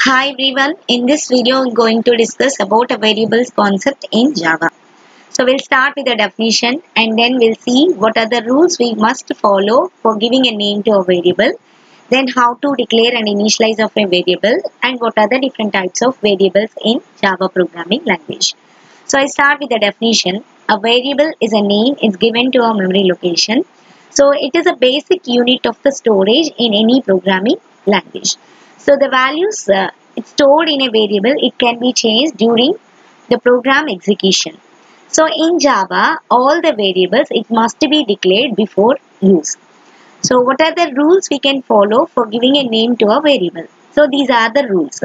Hi everyone, in this video I'm going to discuss about a variables concept in Java. So we'll start with the definition and then we'll see what are the rules we must follow for giving a name to a variable, then how to declare and initialize of a variable, and what are the different types of variables in Java programming language. So I start with the definition. A variable is a name is given to a memory location. So it is a basic unit of the storage in any programming language. So the values it's stored in a variable, it can be changed during the program execution. So in Java, all the variables, it must be declared before use. So what are the rules we can follow for giving a name to a variable? So these are the rules.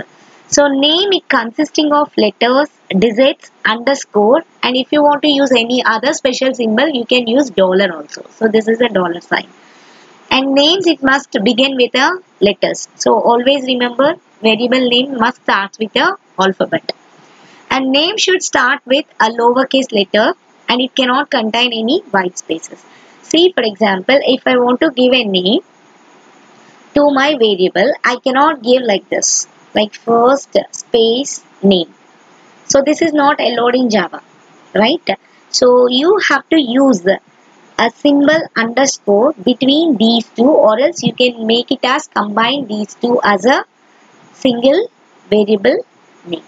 So name is consisting of letters, digits, underscore, and if you want to use any other special symbol, you can use dollar also. So this is a dollar sign. And names, it must begin with a letters. So always remember, variable name must start with a alphabet. And name should start with a lowercase letter and it cannot contain any white spaces. See, for example, if I want to give a name to my variable, I cannot give like this, like first space name. So this is not allowed in Java, right? So you have to use a symbol underscore between these two, or else you can make it as combine these two as a single variable name.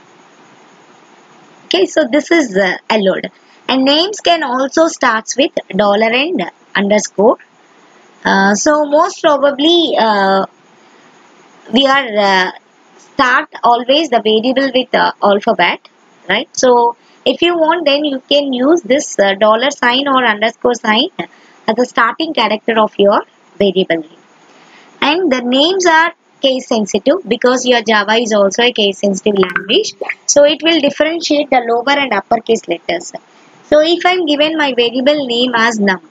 Okay, so this is allowed. And names can also start with dollar and underscore. So most probably we are start always the variable with alphabet, right? So if you want, then you can use this dollar sign or underscore sign as the starting character of your variable name. And the names are case sensitive because your Java is also a case sensitive language. So it will differentiate the lower and uppercase letters. So if I'm given my variable name as num,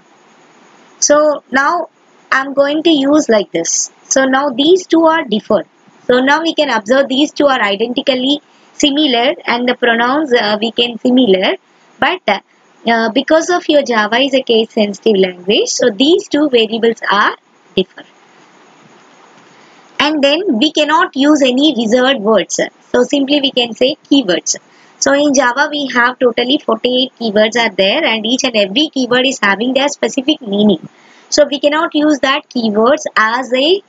so now I'm going to use like this. So now these two are different. So now we can observe these two are identically similar and the pronouns we can similar, but because of your Java is a case sensitive language, so these two variables are different. And then we cannot use any reserved words. So simply we can say keywords. So in Java we have totally 48 keywords are there and each and every keyword is having their specific meaning. So we cannot use that keywords as a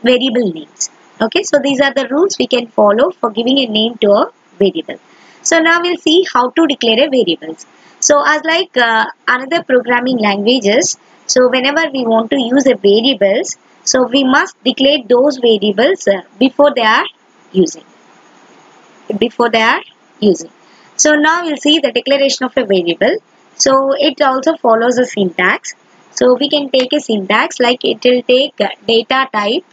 variable names. Okay, so these are the rules we can follow for giving a name to a variable. So now we'll see how to declare a variables. So as like another programming languages, so whenever we want to use a variables, so we must declare those variables before they are using. So now we'll see the declaration of a variable. So it also follows a syntax. So we can take a syntax like it will take data type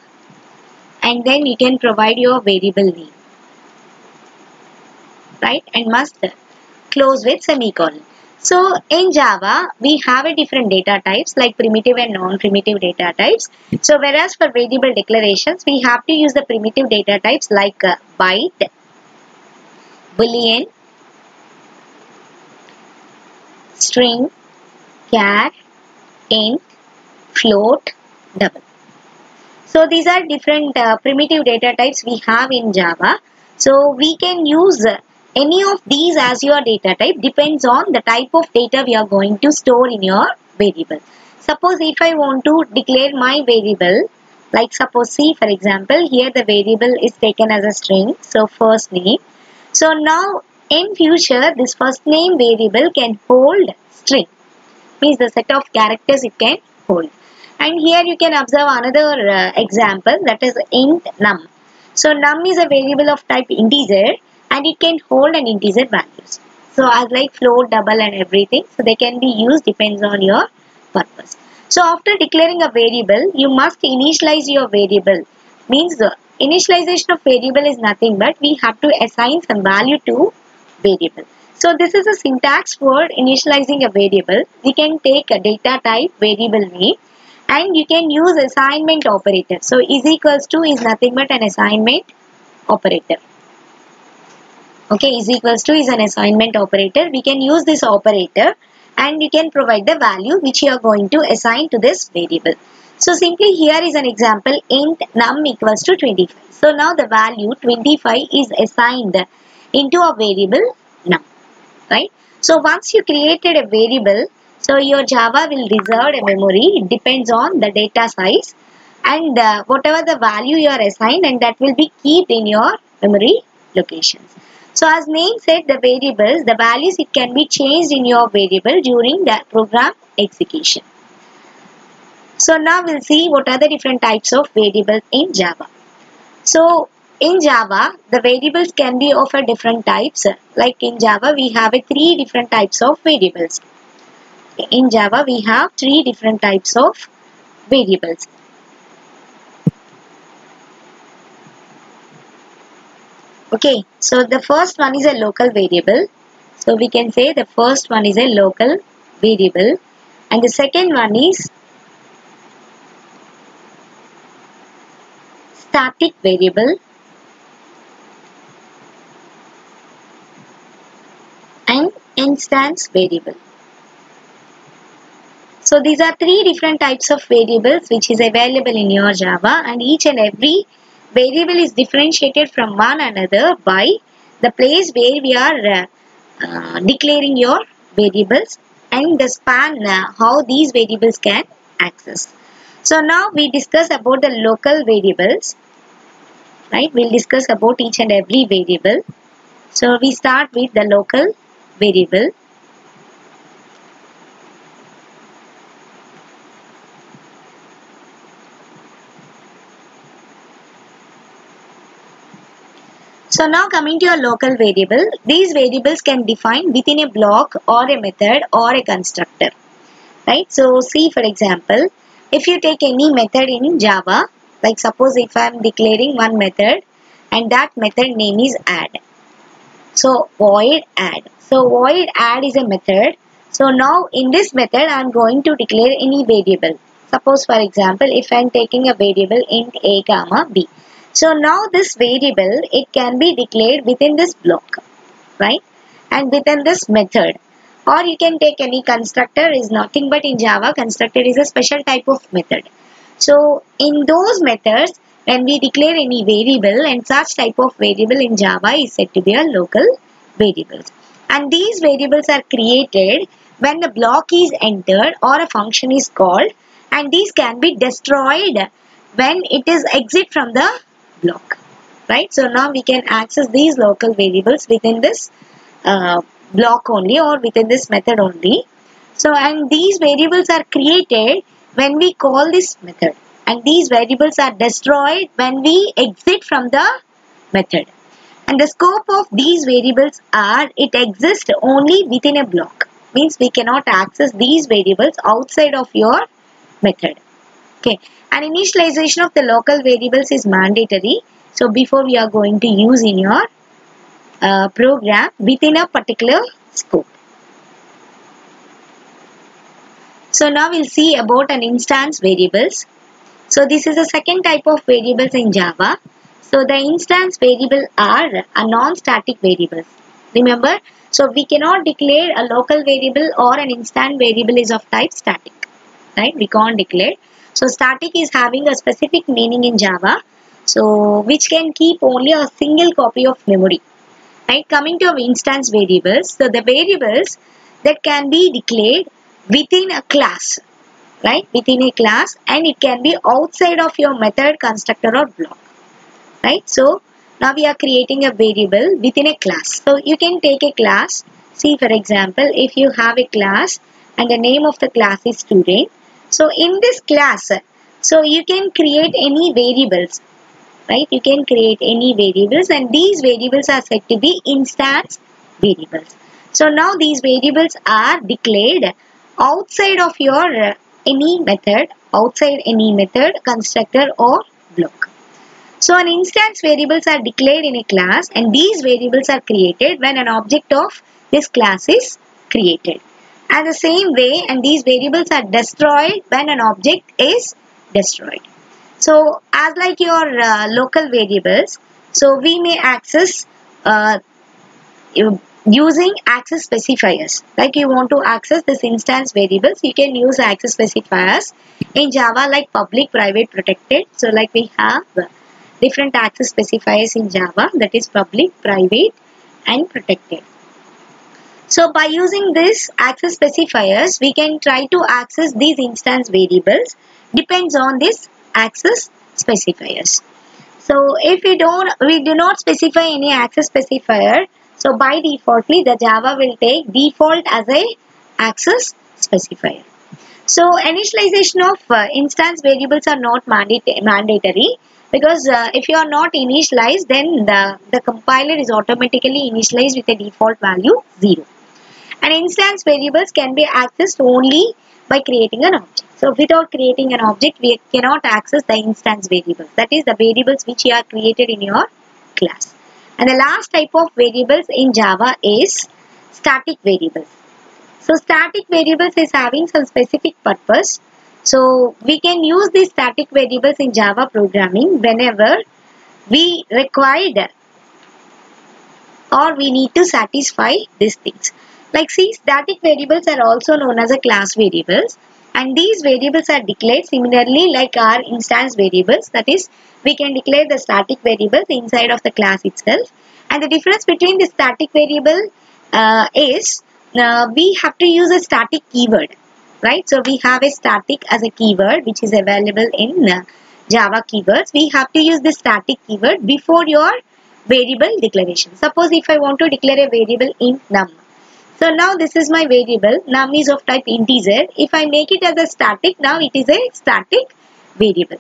and then you can provide your variable name, right? And must close with semicolon. So in Java, we have a different data types like primitive and non-primitive data types. So whereas for variable declarations, we have to use the primitive data types like byte, boolean, string, char, int, float, double. So these are different primitive data types we have in Java. So we can use any of these as your data type, depends on the type of data we are going to store in your variable. Suppose if I want to declare my variable, like suppose see for example, here the variable is taken as a string, so first name. So now in future this first name variable can hold string, means the set of characters it can hold. And here you can observe another example, that is int num. So num is a variable of type integer and it can hold an integer values. So as like float, double and everything, so they can be used depends on your purpose. So after declaring a variable, you must initialize your variable. Means the initialization of variable is nothing but we have to assign some value to variable. So this is a syntax for initializing a variable. We can take a data type variable name and you can use assignment operator. So is equals to is nothing but an assignment operator. Okay, is equals to is an assignment operator. We can use this operator and you can provide the value which you are going to assign to this variable. So simply here is an example, int num equals to 25. So now the value 25 is assigned into a variable num, right? So once you created a variable, so your Java will reserve a memory. It depends on the data size and whatever the value you are assigned, and that will be kept in your memory locations. So as name said, the variables, the values, it can be changed in your variable during the program execution. So now we'll see what are the different types of variables in Java. So in Java, the variables can be of a different types. Like in Java, we have three different types of variables. In Java, we have three different types of variables. Okay, so the first one is a local variable. So we can say the first one is a local variable, and the second one is static variable, and instance variable. So these are three different types of variables which is available in your Java, and each and every variable is differentiated from one another by the place where we are declaring your variables and the span how these variables can access. So now we discuss about the local variables, right? We'll discuss about each and every variable. So we start with the local variable. So now coming to a local variable, these variables can define within a block or a method or a constructor, right? So see, for example, if you take any method in Java, like suppose if I am declaring one method and that method name is add. So void add. So void add is a method. So now in this method I am going to declare any variable. Suppose for example, if I am taking a variable int a comma b. So now this variable, it can be declared within this block, right? And within this method. Or you can take any constructor, is nothing but in Java, constructor is a special type of method. So in those methods, when we declare any variable, and such type of variable in Java is said to be a local variables. And these variables are created when the block is entered or a function is called, and these can be destroyed when it is exit from the block, right? So now we can access these local variables within this block only or within this method only. So and these variables are created when we call this method, and these variables are destroyed when we exit from the method. And the scope of these variables are, it exists only within a block, means we cannot access these variables outside of your method. Okay, and initialization of the local variables is mandatory. So before we are going to use in your program within a particular scope. So now we'll see about an instance variables. So this is the second type of variables in Java. So the instance variable are a non-static variables. Remember, so we cannot declare a local variable or an instance variable is of type static, right? We can't declare. So static is having a specific meaning in Java, so which can keep only a single copy of memory. Right, coming to our instance variables, so the variables that can be declared within a class, right, within a class, and it can be outside of your method, constructor or block, right. So now we are creating a variable within a class. So you can take a class. See, for example, if you have a class and the name of the class is student, so in this class, so you can create any variables, right? You can create any variables, and these variables are said to be instance variables. So now these variables are declared outside of your any method, constructor or block. So an instance variables are declared in a class, and these variables are created when an object of this class is created. And the same way, and these variables are destroyed when an object is destroyed. So as like your local variables, so we may access using access specifiers. Like you want to access this instance variables, you can use access specifiers in Java, like public, private, protected. So like we have different access specifiers in Java, that is public, private and protected. So by using this access specifiers, we can try to access these instance variables depends on this access specifiers. So if we do not specify any access specifier, so by defaultly the Java will take default as a access specifier. So initialization of instance variables are not mandatory, because if you are not initialized, then the compiler is automatically initialized with a default value 0. And instance variables can be accessed only by creating an object. So without creating an object, we cannot access the instance variables. That is the variables which you are created in your class. And the last type of variables in Java is static variables. So static variables is having some specific purpose. So we can use these static variables in Java programming whenever we required or we need to satisfy these things. Like see, static variables are also known as a class variables, and these variables are declared similarly like our instance variables. That is, we can declare the static variables inside of the class itself. And the difference between the static variable is we have to use a static keyword, right? So we have a static as a keyword which is available in Java keywords. We have to use the static keyword before your variable declaration. Suppose if I want to declare a variable in num. So now this is my variable, num is of type integer. If I make it as a static, now it is a static variable.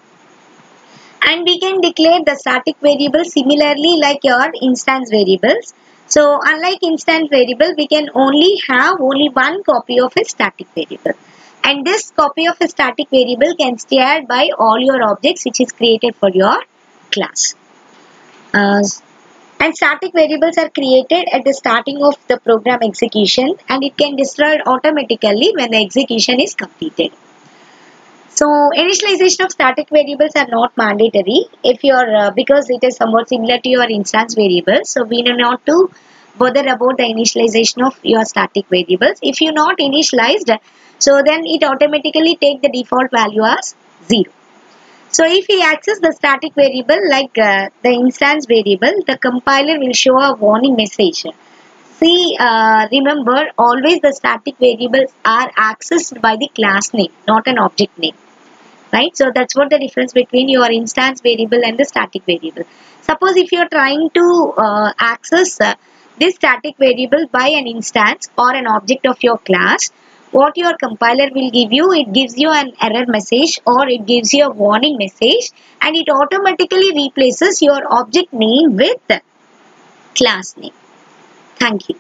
And we can declare the static variable similarly like your instance variables. So unlike instance variable, we can only have only one copy of a static variable. And this copy of a static variable can be shared by all your objects which is created for your class. And static variables are created at the starting of the program execution, and it can destroyed automatically when the execution is completed. So initialization of static variables are not mandatory if you are because it is somewhat similar to your instance variables. So we need not to bother about the initialization of your static variables. If you not initialized, so then it automatically take the default value as 0. So if we access the static variable like the instance variable, the compiler will show a warning message. See, remember always the static variables are accessed by the class name, not an object name. Right? So that's what the difference between your instance variable and the static variable. Suppose if you are trying to access this static variable by an instance or an object of your class, what your compiler will give you, it gives you an error message or it gives you a warning message, and it automatically replaces your object name with class name. Thank you.